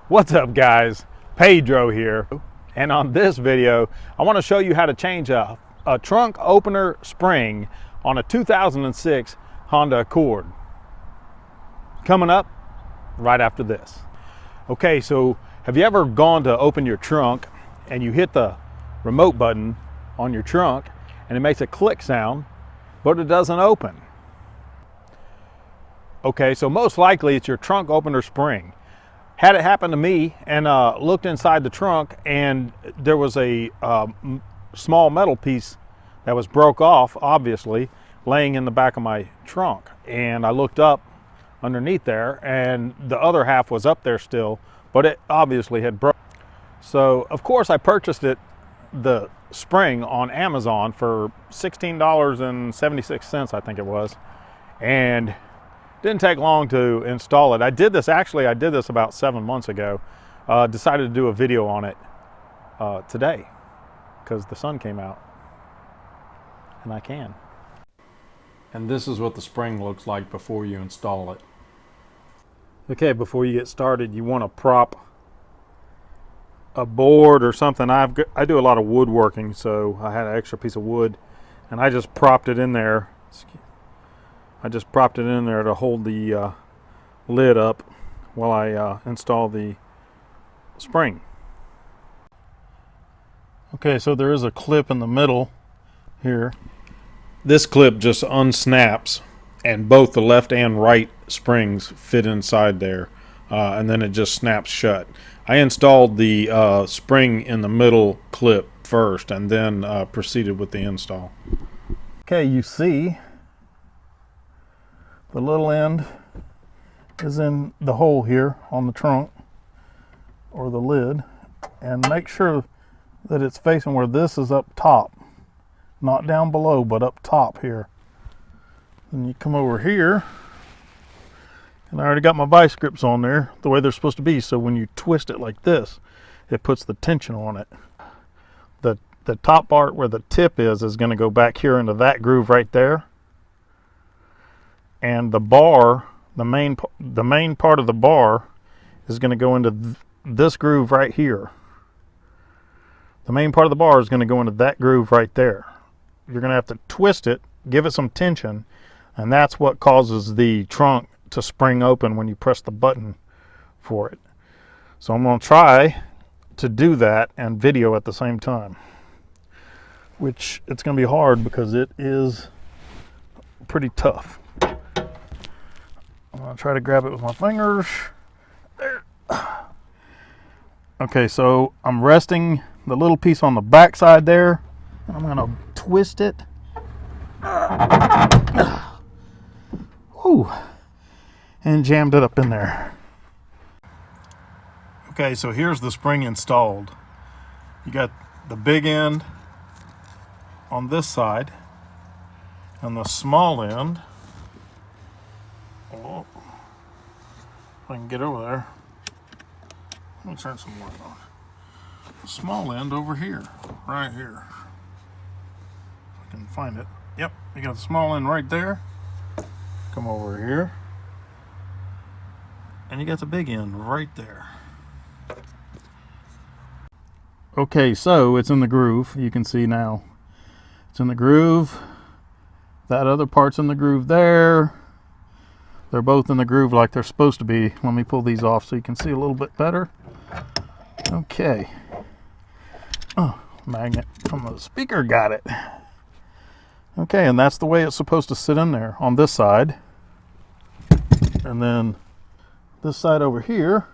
What's up guys, Pedro here, and on this video I want to show you how to change a trunk opener spring on a 2006 Honda Accord. Coming up right after this. Okay, so have you ever gone to open your trunk and you hit the remote button on your trunk and it makes a click sound but it doesn't open? Okay, so most likely it's your trunk opener spring. Had it happen to me and looked inside the trunk and there was a small metal piece that was broke off, obviously, laying in the back of my trunk. And I looked up underneath there and the other half was up there still, but it obviously had broken. So of course I purchased the spring on Amazon for $16.76, I think it was. And didn't take long to install it. I did this about 7 months ago. Decided to do a video on it today because the sun came out and I can. And this is what the spring looks like before you install it. Okay, before you get started, you want to prop a board or something. I do a lot of woodworking, so I had an extra piece of wood and I just propped it in there. To hold the lid up while I install the spring. Okay, so there is a clip in the middle here. This clip just unsnaps and both the left and right springs fit inside there, and then it just snaps shut. I installed the spring in the middle clip first and then proceeded with the install. Okay, you see the little end is in the hole here on the trunk or the lid, and make sure that it's facing where this is up top, not down below but up top here. Then you come over here, and I already got my vice grips on there the way they're supposed to be, so when you twist it like this it puts the tension on it. The top part where the tip is going to go back here into that groove right there. And the bar, the main part of the bar is going to go into this groove right here. The main part of the bar is going to go into that groove right there. You're going to have to twist it, give it some tension, and that's what causes the trunk to spring open when you press the button for it. So I'm going to try to do that and video at the same time, which it's going to be hard because it is pretty tough. I'm going to try to grab it with my fingers. There. Okay, so I'm resting the little piece on the back side there, and I'm going to twist it. Ooh, and jammed it up in there. Okay, so here's the spring installed. You got the big end on this side, and the small end. Oh, if I can get over there. Let me turn some light on. The small end over here, right here. If I can find it. Yep, you got the small end right there. Come over here. And you got the big end right there. Okay, so it's in the groove. You can see now. It's in the groove. That other part's in the groove there. They're both in the groove like they're supposed to be. Let me pull these off so you can see a little bit better. Okay. Oh, magnet from the speaker got it. Okay, and that's the way it's supposed to sit in there on this side. And then this side over here,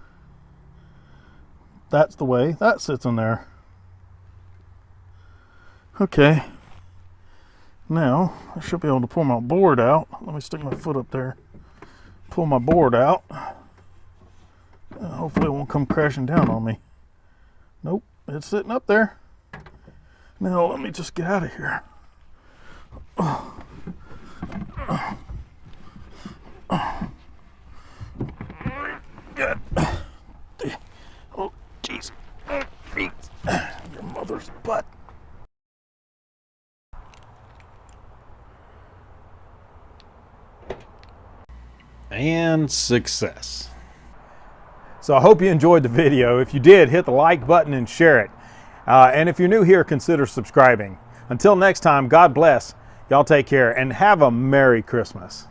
that's the way that sits in there. Okay. Now, I should be able to pull my board out. Let me stick my foot up there. Pull my board out. Hopefully it won't come crashing down on me. Nope, it's sitting up there. Now let me just get out of here. Good. Oh, jeez. Your mother's butt. And success. So I hope you enjoyed the video. If you did, hit the like button and share it. And if you're new here, consider subscribing. Until next time, God bless. Y'all take care and have a Merry Christmas.